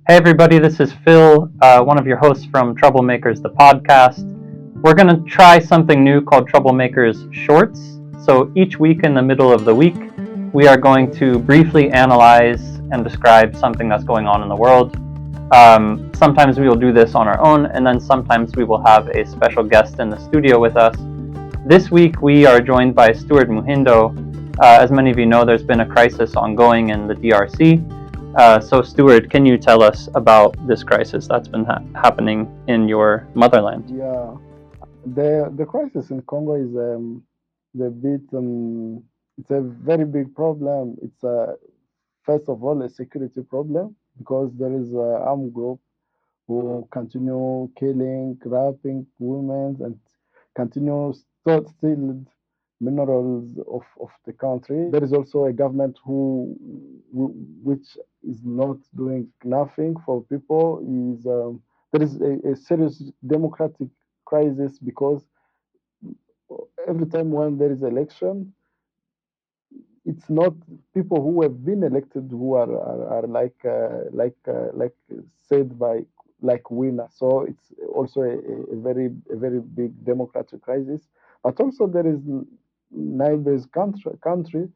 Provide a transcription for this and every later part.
Hey everybody, this is Phil, one of your hosts from Troublemakers the podcast. We're going to try something new called Troublemakers Shorts. So each week in the middle of the week, we are going to briefly analyze and describe something that's going on in the world. Sometimes we will do this on our own, and then sometimes we will have a special guest in the studio with us. This week we are joined by Stewart Muhindo. As many of you know, there's been a crisis ongoing in the DRC. So, Stewart, can you tell us about this crisis that's been happening in your motherland? Yeah, the crisis in Congo is a bit it's a very big problem. It's first of all a security problem because there is an armed group who continue killing, raping women, and continue stealing minerals of the country. There is also a government which is not doing nothing for people. There is a serious democratic crisis because every time when there is election, it's not people who have been elected who are like said by like winner. So it's also a very big democratic crisis. But also there is neighbors country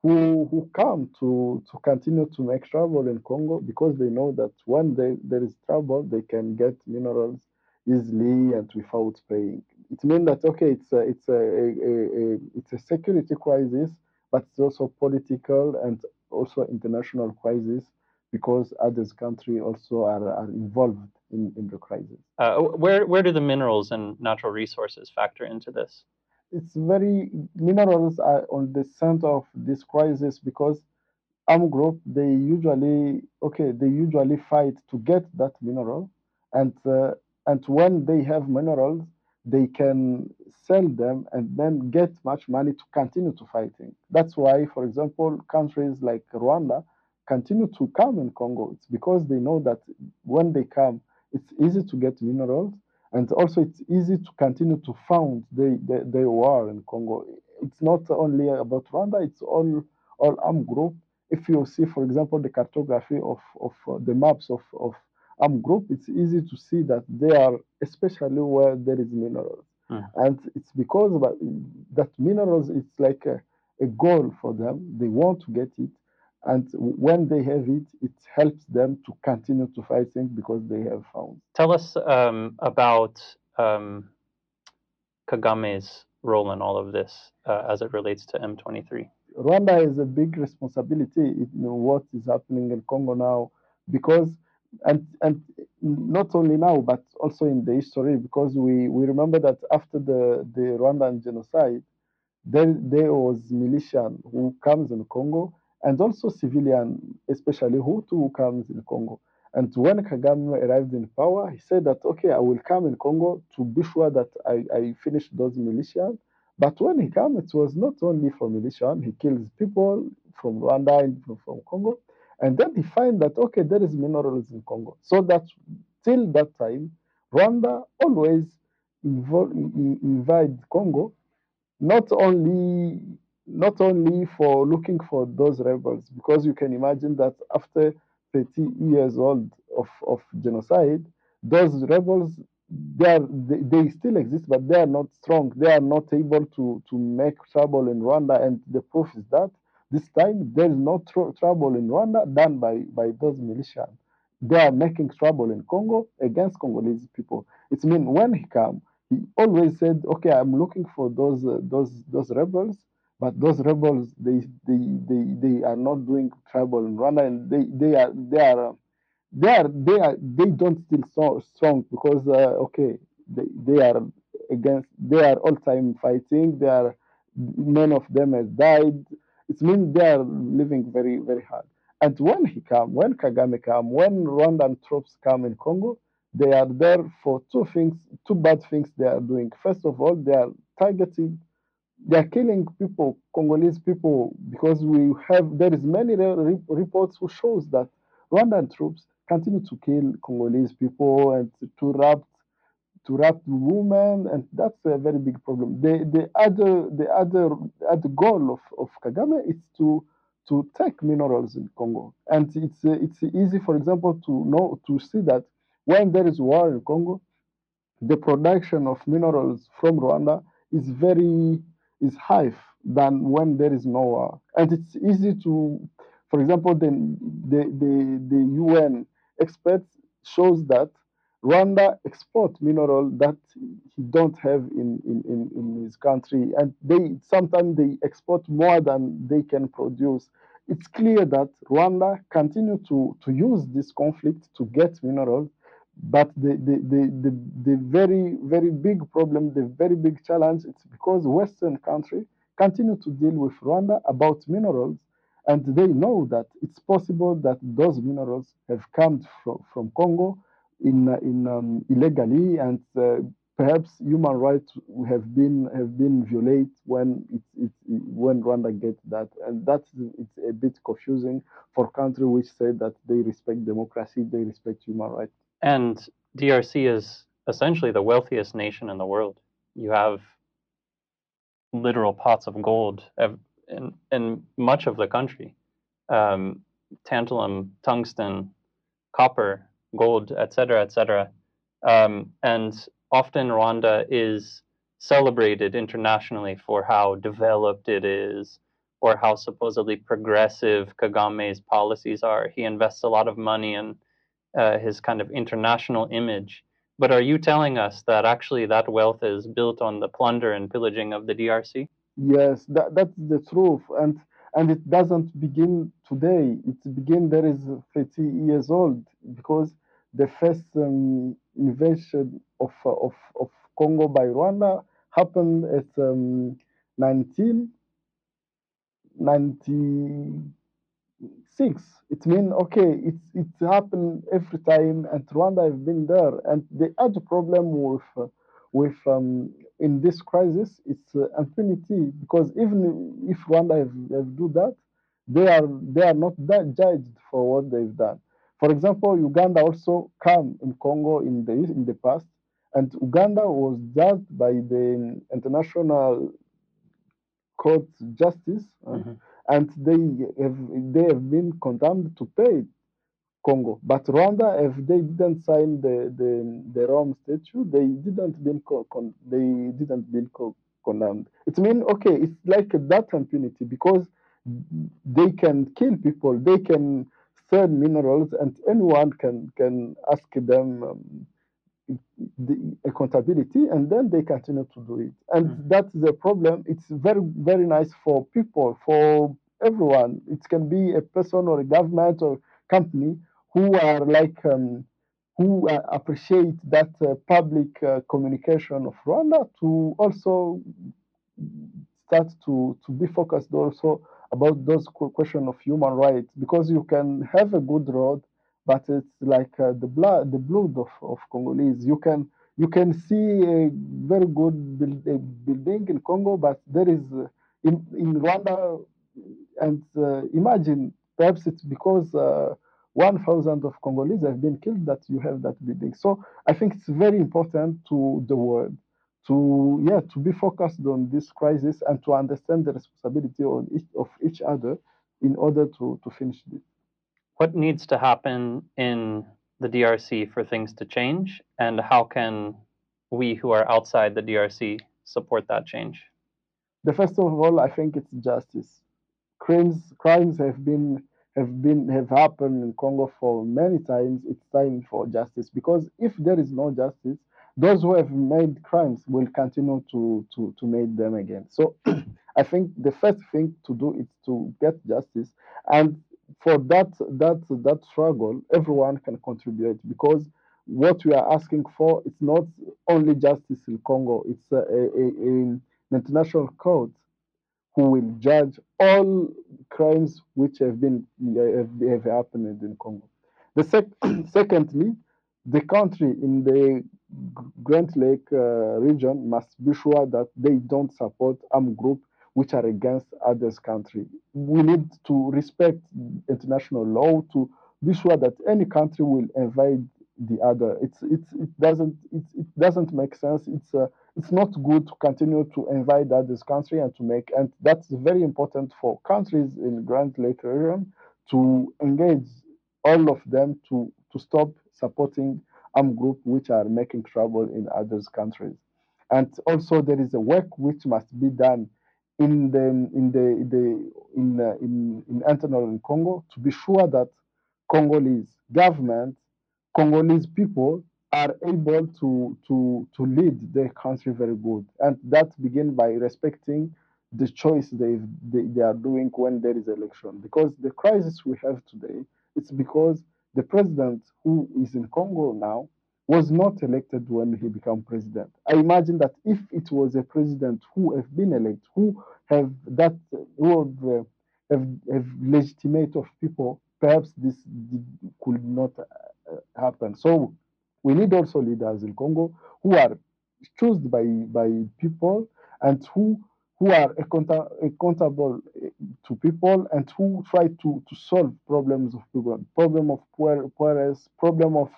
who come to continue to make trouble in Congo because they know that when there is trouble, they can get minerals easily and without paying. It means that okay, it's a security crisis, but it's also political and also international crisis because others country also are involved in the crisis. Where do the minerals and natural resources factor into this? It's very minerals are on the center of this crisis because armed group they usually fight to get that mineral and when they have minerals they can sell them and then get much money to continue to fighting. That's why for example countries like Rwanda continue to come in Congo. It's because they know that when they come it's easy to get minerals and also it's easy to continue to found the war in Congo. It's not only about Rwanda, it's all armed group. If you see, for example, the cartography of the maps of armed group, it's easy to see that they are especially where there is minerals. Mm. And it's because that minerals, it's like a goal for them. They want to get it. And when they have it, it helps them to continue to fighting because they have found. Tell us about Kagame's role in all of this as it relates to M23. Rwanda has a big responsibility in what is happening in Congo now because and not only now but also in the history because we remember that after the Rwandan genocide there was militia who comes in Congo and also civilian, especially Hutu who comes in Congo. And when Kagame arrived in power, he said that, okay, I will come in Congo to be sure that I finish those militias. But when he came, it was not only for militia. He kills people from Rwanda and from Congo. And then he find that, okay, there is minerals in Congo. So that till that time, Rwanda always invade Congo not only not only for looking for those rebels, because you can imagine that after 30 years old of genocide, those rebels they still exist, but they are not strong. They are not able to make trouble in Rwanda, and the proof is that this time there is no trouble in Rwanda done by those militias. They are making trouble in Congo against Congolese people. It means when he come, he always said, "Okay, I'm looking for those rebels, but those rebels they are not doing trouble in Rwanda, and they don't still so strong because okay they are they are all time fighting. They are none of them has died. It means they are living very hard. And when Kagame come, when Rwandan troops come in Congo, they are there for two bad things they are doing. First of all, they are targeting, they are killing people, Congolese people, because there is many reports who shows that Rwandan troops continue to kill Congolese people and to rape women, and that's a very big problem. The other goal of Kagame is to take minerals in Congo. And it's easy, for example, to see that when there is war in Congo, the production of minerals from Rwanda is very is high than when there is no war. And it's easy to, for example, the UN experts shows that Rwanda export mineral that he don't have in his country, and they sometimes they export more than they can produce. It's clear that Rwanda continue to use this conflict to get minerals, but the very big problem, the very big challenge, it's because Western country continue to deal with Rwanda about minerals, and they know that it's possible that those minerals have come from Congo illegally, and perhaps human rights have been violated when when Rwanda gets that, and that's it's a bit confusing for country which say that they respect democracy, they respect human rights. And DRC is essentially the wealthiest nation in the world. You have literal pots of gold in much of the country. Um, Tantalum, tungsten, copper, gold, etc., etc. And often Rwanda is celebrated internationally for how developed it is or how supposedly progressive Kagame's policies are. He invests a lot of money in his kind of international image. But are you telling us that actually that wealth is built on the plunder and pillaging of the DRC? Yes, that's the truth, and it doesn't begin today. It begin there is 30 years old, because the first invasion of Congo by Rwanda happened at 1990. Six. It means okay. It's happened every time, and Rwanda have been there. And the other problem with in this crisis, it's impunity, because even if Rwanda have do that, they are not that judged for what they've done. For example, Uganda also come in Congo in the past, and Uganda was judged by the international court justice, Mm-hmm. and they have been condemned to pay Congo. But Rwanda, if they didn't sign the Rome Statute, they didn't been condemned. It means okay, it's like that impunity, because they can kill people, they can sell minerals, and anyone can ask them the accountability, and then they continue to do it. And that's the problem. It's very very nice for people, for everyone. It can be a person or a government or company who are like who appreciate that public communication of Rwanda, to also start to be focused also about those question of human rights, because you can have a good road, but it's like the blood of Congolese. You can see a very good building in Congo, but there is in Rwanda, and imagine, perhaps it's because 1,000 of Congolese have been killed that you have that building. So I think it's very important to the world to be focused on this crisis, and to understand the responsibility of each other in order to finish this. What needs to happen in the DRC for things to change, and how can we who are outside the DRC support that change? The first of all, I think it's justice. Crimes have happened in Congo for many times. It's time for justice, because if there is no justice, those who have made crimes will continue to make them again. So I think the first thing to do is to get justice, and for that struggle, everyone can contribute, because what we are asking for is not only justice in Congo. It's an international court who will judge all crimes which have happened in Congo. Secondly, the country in the Grand Lake region must be sure that they don't support armed groups which are against others' country. We need to respect international law, to be sure that any country will invade the other. It doesn't make sense. It's not good to continue to invade others' country and to make, and that's very important for countries in Grand Lake region to engage all of them to stop supporting armed groups which are making trouble in others' countries. And also there is a work which must be done in in internal in Congo to be sure that Congolese government, Congolese people are able to lead their country very good. And that begin by respecting the choice they are doing when there is election. Because the crisis we have today, it's because the president who is in Congo now was not elected when he became president. I imagine that if it was a president who have been elected, who have that, who have legitimate of people, perhaps could not happen. So we need also leaders in Congo who are chosen by people and who are accountable to people and who try to solve problems of people, problem of poorness, problem of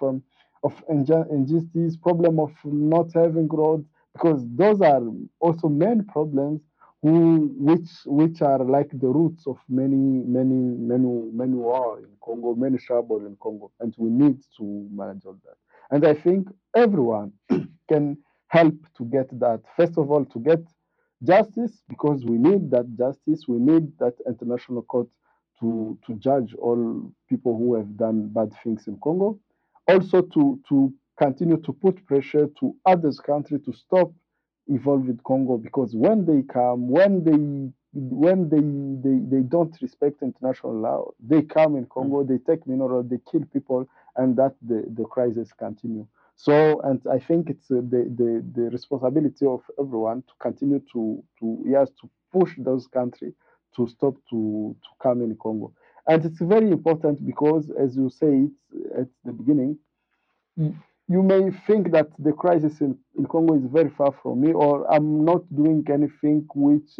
injustice, problem of not having roads, because those are also main problems which are like the roots of many war in Congo, many trouble in Congo, and we need to manage all that. And I think everyone can help to get that. First of all, to get justice, because we need that justice. We need that international court to judge all people who have done bad things in Congo. Also, to continue to put pressure to others countries to stop involved with Congo, because when they come, when they don't respect international law, they come in Congo, they take mineral, they kill people, and that the crisis continue. So, and I think it's the responsibility of everyone to continue to yes, to push those countries to stop to come in Congo. And it's very important because, as you say it at the beginning, you may think that the crisis in Congo is very far from me, or I'm not doing anything which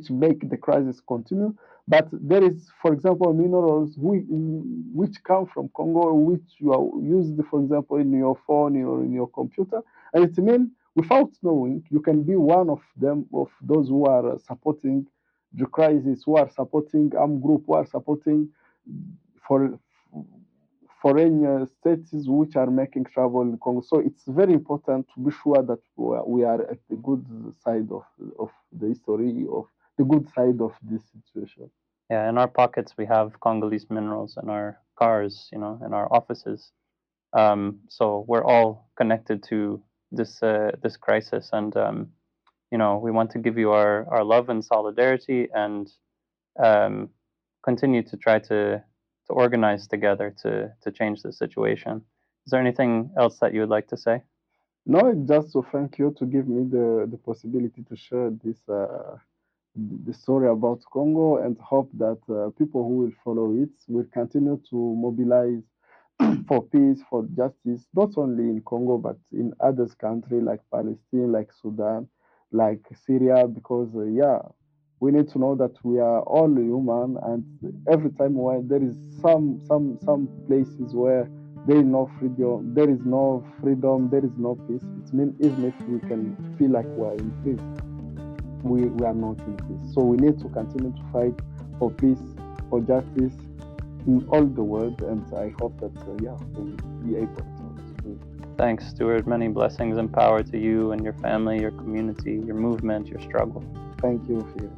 make the crisis continue. But there is, for example, minerals which come from Congo, which you are used, for example, in your phone or in your computer, and it means without knowing, you can be one of them, of those who are supporting the crisis, who are supporting armed group, who are supporting for foreign states which are making trouble in Congo. So it's very important to be sure that we are at the good side of the history, of the good side of this situation. Yeah, in our pockets we have Congolese minerals in our cars, in our offices. So we're all connected to this crisis, and we want to give you our love and solidarity, and um, continue to try to organize together to change the situation. Is there anything else that you would like to say? No, just to thank you to give me the possibility to share this the story about Congo, and hope that people who will follow it will continue to mobilize for peace, for justice, not only in Congo but in other countries like Palestine, like Sudan, like Syria, because yeah, we need to know that we are all human, and every time when there is some places where there is no freedom, there is no peace. It means even if we can feel like we're in peace, we are not in peace. So we need to continue to fight for peace, for justice in all the world, and I hope that yeah, we'll be able to do it. Thanks, Stewart. Many blessings and power to you and your family, your community, your movement, your struggle. Thank you, Phil.